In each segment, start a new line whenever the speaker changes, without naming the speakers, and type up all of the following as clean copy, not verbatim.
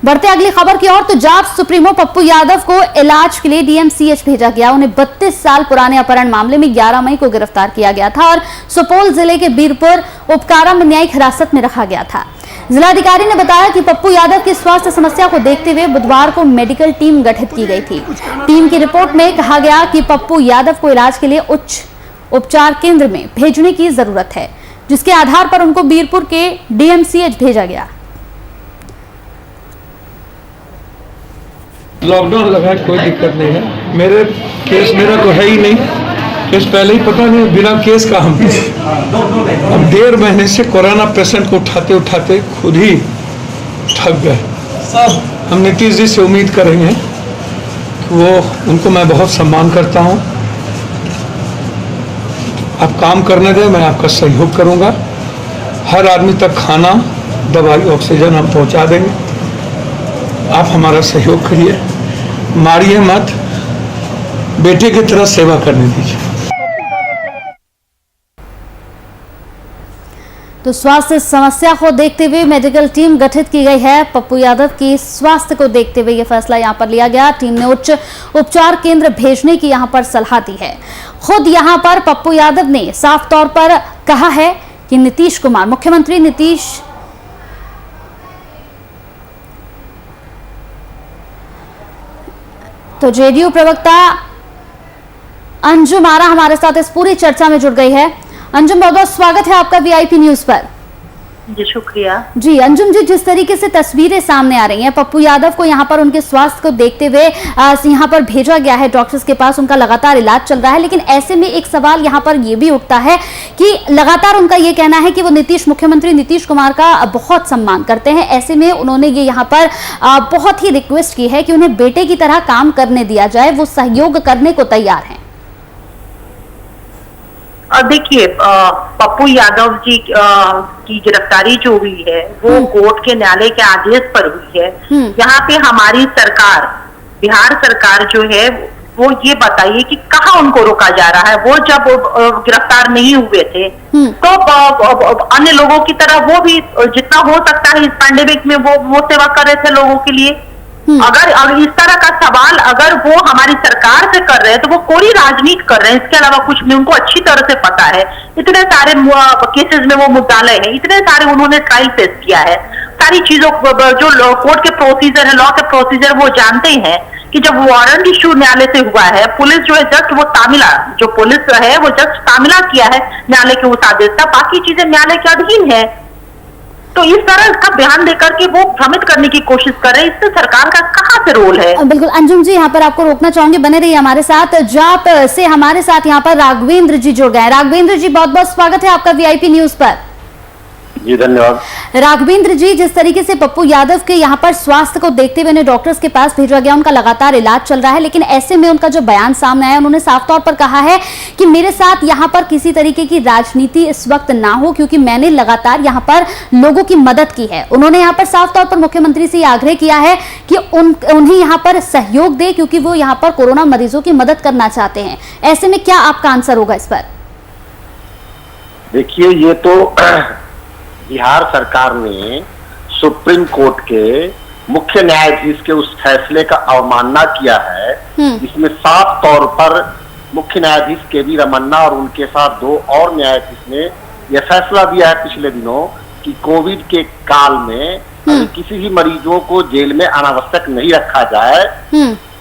बढ़ते अगली खबर की ओर तो जाप सुप्रीमो पप्पू यादव को इलाज के लिए डीएमसीएच भेजा गया। उन्हें 32 साल पुराने अपहरण मामले में 11 मई को गिरफ्तार किया गया था और सुपौल जिले के बीरपुर उपकारा में न्यायिक हिरासत में रखा गया था। जिलाधिकारी ने बताया कि पप्पू यादव की स्वास्थ्य समस्या को देखते हुए बुधवार को मेडिकल टीम गठित की गई थी। टीम की रिपोर्ट में कहा गया कि पप्पू यादव को इलाज के लिए उच्च उपचार केंद्र में भेजने की जरूरत है, जिसके आधार पर उनको बीरपुर के डीएमसीएच भेजा गया।
लॉकडाउन लगा है, कोई दिक्कत नहीं है। मेरे केस मेरा तो है ही नहीं, केस पहले ही पता नहीं, बिना केस का हम अब 1.5 महीने से कोरोना पेशेंट को उठाते उठाते खुद ही थक गए। हम नीतीश जी से उम्मीद करेंगे कि वो, उनको मैं बहुत सम्मान करता हूँ, आप काम करने दें, मैं आपका सहयोग करूँगा। हर आदमी तक खाना, दवाई, ऑक्सीजन हम पहुँचा देंगे। आप हमारा सहयोग करिए, मारिए मत, बेटे की तरह सेवा करने दीजिए।
तो स्वास्थ्य समस्या को देखते हुए मेडिकल टीम गठित की गई है। पप्पू यादव की स्वास्थ्य को देखते हुए यह फैसला यहां पर लिया गया। टीम ने उच्च उपचार केंद्र भेजने की यहां पर सलाह दी है। खुद यहां पर पप्पू यादव ने साफ तौर पर कहा है कि नीतीश कुमार, मुख्यमंत्री नीतीश तो जेडीयू प्रवक्ता अंजुम आरा हमारे साथ इस पूरी चर्चा में जुड़ गई है। अंजुम, बहुत बहुत स्वागत है आपका वीआईपी न्यूज पर।
जी शुक्रिया।
जी अंजुम जी, जिस तरीके से तस्वीरें सामने आ रही हैं, पप्पू यादव को यहां पर उनके स्वास्थ्य को देखते हुए यहां पर भेजा गया है डॉक्टर्स के पास, उनका लगातार इलाज चल रहा है। लेकिन ऐसे में एक सवाल यहां पर यह भी उठता है कि लगातार उनका यह कहना है कि वो मुख्यमंत्री नीतीश कुमार का बहुत सम्मान करते हैं। ऐसे में उन्होंने ये यहाँ पर बहुत ही रिक्वेस्ट की है कि उन्हें बेटे की तरह काम करने दिया जाए, वो सहयोग करने को तैयार है।
देखिए, पप्पू यादव जी की गिरफ्तारी जो हुई है वो कोर्ट के न्यायालय के आदेश पर हुई है। यहाँ पे हमारी सरकार, बिहार सरकार जो है वो ये बताइए कि कहाँ उनको रोका जा रहा है। वो जब गिरफ्तार नहीं हुए थे तो अन्य लोगों की तरह वो भी जितना हो सकता है इस पैंडेमिक में वो सेवा कर रहे थे लोगों के लिए। अगर इस तरह का सवाल अगर वो हमारी सरकार से कर रहे हैं तो वो कोई राजनीति कर रहे हैं, इसके अलावा कुछ नहीं। उनको अच्छी तरह से पता है, इतने सारे केसेस में वो मुद्दालय है, इतने सारे उन्होंने ट्रायल फेस किया है, सारी चीजों जो कोर्ट के प्रोसीजर है, लॉ के प्रोसीजर वो जानते हैं कि जब वारंट इश्यू न्यायालय से हुआ है, पुलिस जो है जस्ट वो तामिला, जो पुलिस है वो जस्ट तामिला किया है न्यायालय के उस आदेश का, बाकी चीजें न्यायालय के अधीन है। तो इस तरह का बयान देकर के वो भ्रमित करने की कोशिश कर रहे हैं, इससे सरकार का कहां से रोल है।
बिल्कुल अंजुम जी, यहाँ पर आपको रोकना चाहूंगी, बने रहिए हमारे साथ। जाप से हमारे साथ यहाँ पर राघवेंद्र जी जुड़ गए। राघवेंद्र जी, बहुत बहुत स्वागत है आपका वीआईपी न्यूज पर।
जी धन्यवाद।
राघवेंद्र जी, जिस तरीके से पप्पू यादव के यहाँ पर स्वास्थ्य को देखते हुए उन्हें डॉक्टर्स के पास भेजा गया, उनका लगातार इलाज चल रहा है, लेकिन ऐसे में उनका जो बयान सामने आया, उन्होंने साफ तौर पर कहा है कि मेरे साथ यहाँ पर किसी तरीके की राजनीति इस वक्त ना हो, क्योंकि मैंने लगातार यहाँ पर लोगों की मदद की है। उन्होंने यहाँ पर साफ तौर पर मुख्यमंत्री से आग्रह किया है कि उन्हें यहाँ पर सहयोग दे, क्योंकि वो यहाँ पर कोरोना मरीजों की मदद करना चाहते हैं। ऐसे में क्या आपका आंसर होगा इस पर?
देखिए, ये तो बिहार सरकार ने सुप्रीम कोर्ट के मुख्य न्यायाधीश के उस फैसले का अवमानना किया है, जिसमें साफ तौर पर मुख्य न्यायाधीश के.वी. रमन्ना और उनके साथ 2 और न्यायाधीश ने यह फैसला दिया है पिछले दिनों कि कोविड के काल में किसी भी मरीजों को जेल में अनावश्यक नहीं रखा जाए।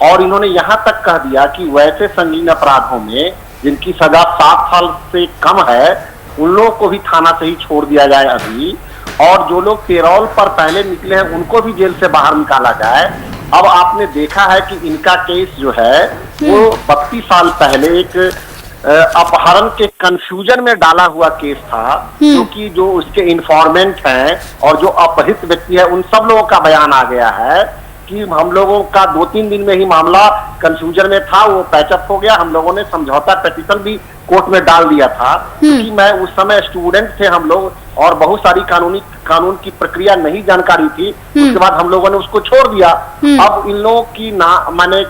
और इन्होंने यहाँ तक कह दिया कि वैसे संगीन अपराधों में जिनकी सजा 7 साल से कम है, उन लोगों को भी थाना से ही छोड़ दिया जाए अभी, और जो लोग पेरोल पर पहले निकले हैं उनको भी जेल से बाहर निकाला जाए। अब आपने देखा है कि इनका केस जो है वो 32 साल पहले एक अपहरण के कंफ्यूजन में डाला हुआ केस था, क्योंकि जो उसके इन्फॉर्मेंट हैं और जो अपहृत व्यक्ति है उन सब लोगों का बयान आ गया है कि हम लोगों का 2-3 दिन में ही मामला कंफ्यूजन में था, वो पैचअप हो गया। हम लोगों ने समझौता पिटीशन भी कोर्ट में डाल दिया था, क्योंकि मैं उस समय स्टूडेंट थे हम लोग और बहुत सारी कानून की प्रक्रिया नहीं जानकारी थी। उसके बाद हम लोगों ने उसको छोड़ दिया। अब इन लोगों की माने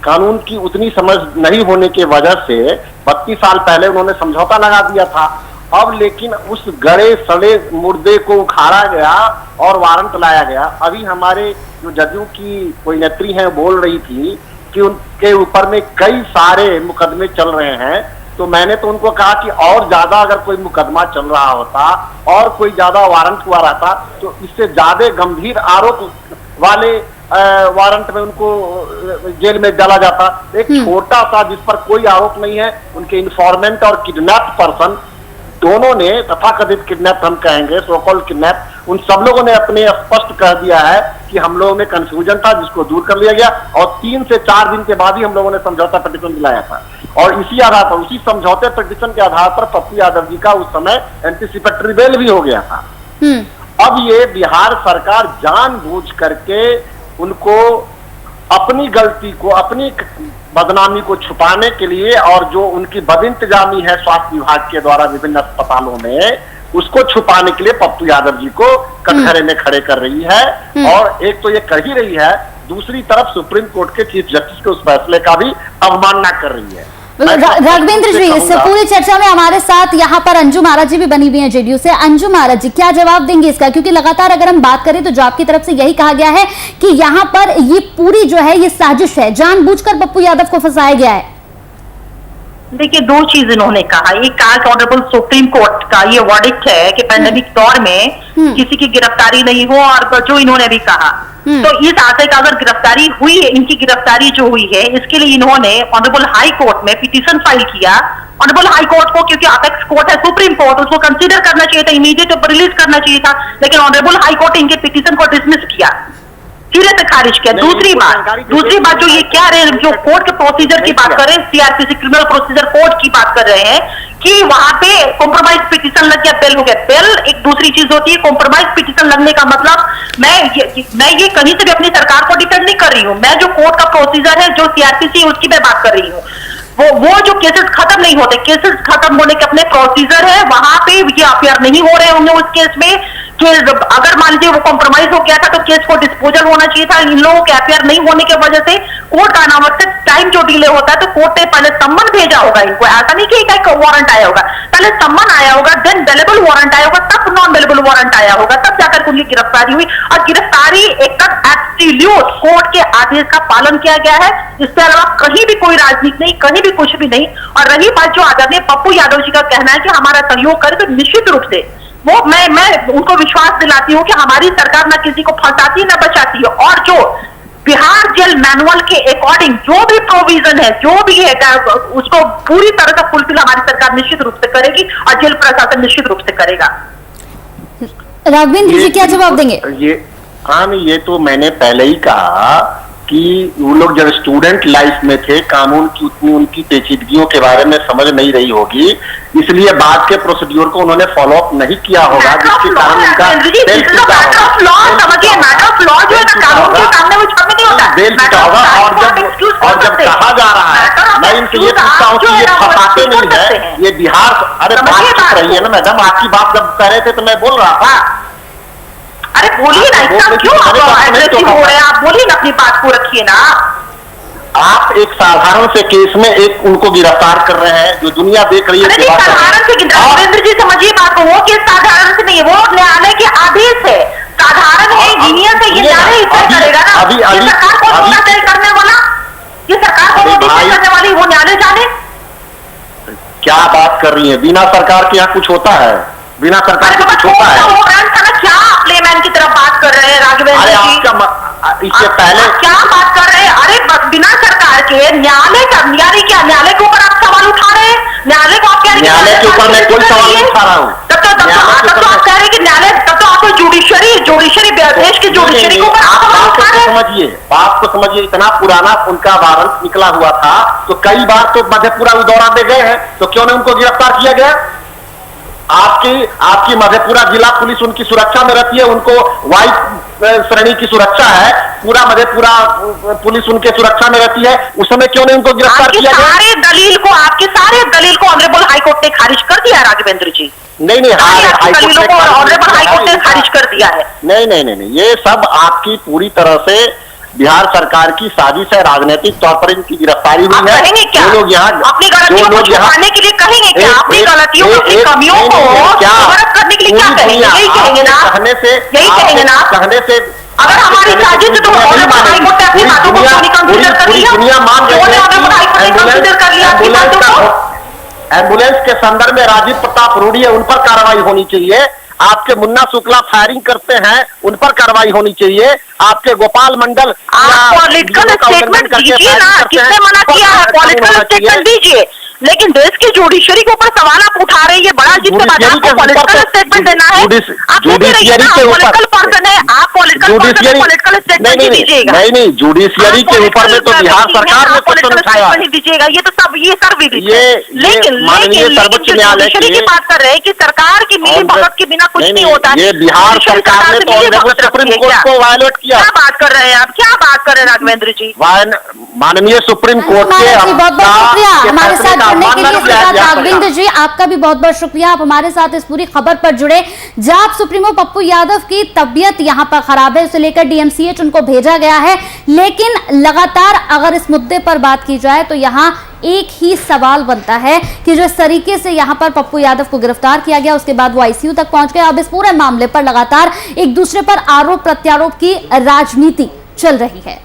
कानून की उतनी समझ नहीं होने की वजह से 32 साल पहले उन्होंने समझौता लगा दिया था। अब लेकिन उस गड़े सड़े मुर्दे को उखाड़ा गया और वारंट लाया गया। अभी हमारे जो जदयू की कोई नेत्री हैं बोल रही थी कि उनके ऊपर में कई सारे मुकदमे चल रहे हैं, तो मैंने तो उनको कहा कि और ज्यादा अगर कोई मुकदमा चल रहा होता और कोई ज्यादा वारंट हुआ रहता तो इससे ज्यादा गंभीर आरोप वाले वारंट में उनको जेल में डाला जाता। एक छोटा सा जिस पर कोई आरोप नहीं है, उनके इन्फॉर्मेंट और किडनैप पर्सन दोनों ने, तथाकथित किडनैप हम कहेंगे, सो कॉल्ड किडनैप, उन सब लोगों ने अपने स्पष्ट कह दिया है कि हम लोगों में कंफ्यूजन था जिसको दूर कर लिया गया और 3 से 4 दिन के बाद ही हम लोगों ने समझौता पिटीशन दिलाया था। और इसी आधार पर, उसी समझौते पिटीशन के आधार पर पप्पू यादव जी का उस समय एंटीसिपेटरी बेल भी हो गया था। अब ये बिहार सरकार जानबूझ करके उनको अपनी गलती को, अपनी बदनामी को छुपाने के लिए और जो उनकी बदइंतजामी है स्वास्थ्य विभाग के द्वारा विभिन्न अस्पतालों में, उसको छुपाने के लिए पप्पू यादव जी को कटघरे में खड़े कर रही है। और एक तो ये कर ही रही है, दूसरी तरफ सुप्रीम कोर्ट के चीफ जस्टिस के उस फैसले का भी अवमानना कर रही है।
राघवेंद्र जी, इस पूरी चर्चा में हमारे साथ यहाँ पर अंजू महाराज जी भी बनी हुई हैं जेडीयू से। अंजू महाराज जी, क्या जवाब देंगे इसका? क्योंकि लगातार अगर हम बात करें तो जो आपकी तरफ से यही कहा गया है कि यहाँ पर ये पूरी जो है ये साजिश है, जानबूझकर पप्पू यादव को फंसाया गया है।
देखिए, 2 चीज इन्होंने कहा। एक आज ऑनरेबल सुप्रीम कोर्ट का ये वर्डिक्ट है कि पैंडेमिक दौर में किसी की गिरफ्तारी नहीं हो, और जो इन्होंने भी कहा, तो इस आशय का अगर गिरफ्तारी हुई है, इनकी गिरफ्तारी जो हुई है, इसके लिए इन्होंने ऑनरेबल हाई कोर्ट में पिटीशन फाइल किया। ऑनरेबल हाई कोर्ट को, क्योंकि अपेक्स कोर्ट है सुप्रीम कोर्ट, उसको कंसीडर करना चाहिए था, इमीडिएट रिलीज करना चाहिए था, लेकिन ऑनरेबल हाई कोर्ट इनके पिटीशन को डिसमिस किया, सिरे से खारिज किया। दूसरी बात जो ये क्या रहे, जो कोर्ट के प्रोसीजर की बात कर रहे हैं, सीआरपीसी क्रिमिनल प्रोसीजर कोड की बात कर रहे हैं कि वहां पे कॉम्प्रोमाइज पिटीशन लग गया, बेल हो गया। बेल एक दूसरी चीज होती है, कॉम्प्रोमाइज पिटीशन लगने का मतलब मैं ये कहीं से भी अपनी सरकार को डिपेंड नहीं कर रही हूँ। मैं जो कोर्ट का प्रोसीजर है, जो सीआरपीसी, उसकी मैं बात कर रही हूँ। वो जो केसेस खत्म नहीं होते, केसेस खत्म होने के अपने प्रोसीजर है, वहां पे ये अफेयर नहीं हो रहे होंगे उस केस में। अगर मान लीजिए वो कॉम्प्रोमाइज हो गया था तो केस को डिस्पोजल होना चाहिए था। इन लोगों के अफेयर नहीं होने की वजह से कोर्ट का अनावश्यक टाइम जो डिले होता है, तो कोर्ट ने पहले सम्मन भेजा होगा इनको। ऐसा नहीं कि एक वारंट आया होगा, पहले सम्मन आया होगा, देन बेलेबल वारंट आया होगा, तब नॉन बेलेबल वारंट आया होगा, तब जाकर उनकी गिरफ्तारी हुई। और गिरफ्तारी एक एब्सोल्यूट कोर्ट के आदेश का पालन किया गया है। इसके अलावा कहीं भी कोई राजनीति नहीं, कहीं भी कुछ भी नहीं। और रही बात जो आदरणीय पप्पू यादव जी का कहना है कि हमारा सहयोग करे, तो निश्चित रूप से वो मैं उनको विश्वास दिलाती हूँ कि हमारी सरकार ना किसी को फंसाती ना बचाती है। और जो बिहार जेल मैनुअल के अकॉर्डिंग जो भी प्रोविजन है, जो भी है, उसको पूरी तरह से फुलफिल हमारी सरकार निश्चित रूप से करेगी और जेल प्रशासन निश्चित रूप से करेगा।
राघवेंद्र जी, क्या जवाब देंगे?
ये तो मैंने पहले ही कहा कि वो लोग जब स्टूडेंट लाइफ में थे, कानून की उतनी उनकी पेचीदगियों के बारे में समझ नहीं रही होगी, इसलिए बाद के प्रोसीड्यूर को उन्होंने फॉलो अप नहीं किया होगा, जिसके कारण उनका बेल टूटा होगा। और जब कहा जा रहा है, मैं इनसे ये पूछता हूँ कि ये फंसाते नहीं है, ये बिहार, अरे बात चुप रही है ना मैडम, आपकी बात जब कह रहे थे तो मैं बोल रहा था।
अरे बोलिए ना, इतना क्यों एग्रेसिव हो रहे हैं आप? बोलिए ना, अपनी बात को रखिए ना।
आप एक साधारण से केस में एक उनको गिरफ्तार कर रहे हैं, जो दुनिया देख रही है।
साधारण से राघवेंद्र जी समझिए बात को, वो केस साधारण से नहीं है, वो न्यायालय के आदेश है। साधारण है, इंजीनियर से ये न्यायालय तय करेगा ना। ये सरकार को होगा तय करने वाला, ये सरकार को तय करने वाली वो न्यायालय जाने।
क्या बात कर रही है? बिना सरकार के यहाँ कुछ होता है? बिना सरकार के कुछ होता है?
क्या प्लेमैन की तरफ बात कर रहे हैं राघवेंद्र जी?
इससे पहले
क्या बात कर रहे हैं? अरे बिना सरकार के न्यायालय का, न्यायालय के ऊपर आप सवाल उठा रहे हैं? न्यायालय को आप कह रहे हैं
न्यायालय के ऊपर मैं कोई सवाल नहीं उठा रहा हूँ।
तब तो आप कह रहे हैं कि न्यायालय, तब तो आपको जुडिशरी देश की जुडिशरी के ऊपर आप सवाल उठा रहे हैं।
बात को समझिए, इतना पुराना उनका वारंट निकला हुआ था, तो कई बार तो मधेपुरा दौरा दे गए हैं, तो क्यों नहीं उनको गिरफ्तार किया गया? आपकी मधेपुरा जिला पुलिस उनकी सुरक्षा में रहती है, उनको वाइट श्रेणी की सुरक्षा है, पूरा मधेपुरा पुलिस उनके सुरक्षा में रहती है, उस समय क्यों नहीं उनको गिरफ्तार किया गया?
आपके सारे दलील को ऑनरेबल हाईकोर्ट ने खारिज कर दिया राघवेंद्र जी।
नहीं,
ऑनरेबल हाईकोर्ट ने खारिज कर दिया है।
नहीं, ये सब आपकी पूरी तरह से बिहार सरकार की साजिश है, राजनीतिक तौर पर इनकी गिरफ्तारी हुई है।
जो लोग यहाँ अपनी गलतियों को छुपाने के लिए कहेंगे क्या? अपनी गलतियों की कमियों को कवर करने के लिए क्या कहेंगे? यही कहेंगे ना,
कहने से
अगर हमारी साजिश तो हाईकोर्ट ने अपनी बातों को क्यों नहीं कंसीडर कर लिया?
दुनिया मान रही है
कंसीडर कर लिया अपनी बातों को।
एम्बुलेंस के संदर्भ में राजीव प्रताप रूडी है, उन पर कार्रवाई होनी चाहिए। आपके मुन्ना शुक्ला फायरिंग करते हैं, उन पर कार्रवाई होनी चाहिए। आपके गोपाल मंडल
आप पॉलिटिकल स्टेटमेंट दीजिए ना, किसने मना किया है? पॉलिटिकल स्टेटमेंट दीजिए, लेकिन देश की जुडिशरी के ऊपर सवाल आप उठा रहे हैं, ये बड़ा अजीब सी बात है। आपको पॉलिटिकल स्टेटमेंट देना है, आप जुडिशियरी के पॉलिटिकल पर्सन है, आप पॉलिटिकल पर्सन है, पॉलिटिकल स्टेटमेंट नहीं दीजिएगा।
नहीं, जुडिशियरी के ऊपर में तो बिहार सरकार ने
पॉलिटिकल स्टेटमेंट नहीं दीजिएगा, ये तो सब ये सर्वविदित है। लेकिन
सर्वोच्च न्यायालय
जुडिशरी की बात कर रहे हैं कि सरकार की मिली भगत के बिना कुछ नहीं होता।
ये बिहार सरकार ने तो सुप्रीम कोर्ट को वायलेट किया।
क्या बात कर रहे हैं आप, क्या बात कर रहे हैं राघवेंद्र जी?
माननीय सुप्रीम कोर्ट के
बहुत बहुत शुक्रिया हमारे साथ जुड़ने के लिए। राघवेंद्र जी, आपका भी बहुत बहुत शुक्रिया, आप हमारे साथ इस पूरी खबर पर जुड़े। जाप सुप्रीमो पप्पू यादव की तबीयत यहां पर खराब है, उसे लेकर डीएमसीएच उनको भेजा गया है। लेकिन लगातार अगर इस मुद्दे पर बात की जाए तो यहां एक ही सवाल बनता है कि जिस तरीके से यहां पर पप्पू यादव को गिरफ्तार किया गया, उसके बाद वो आईसीयू तक पहुंच गए। अब इस पूरे मामले पर लगातार एक दूसरे पर आरोप प्रत्यारोप की राजनीति चल रही है।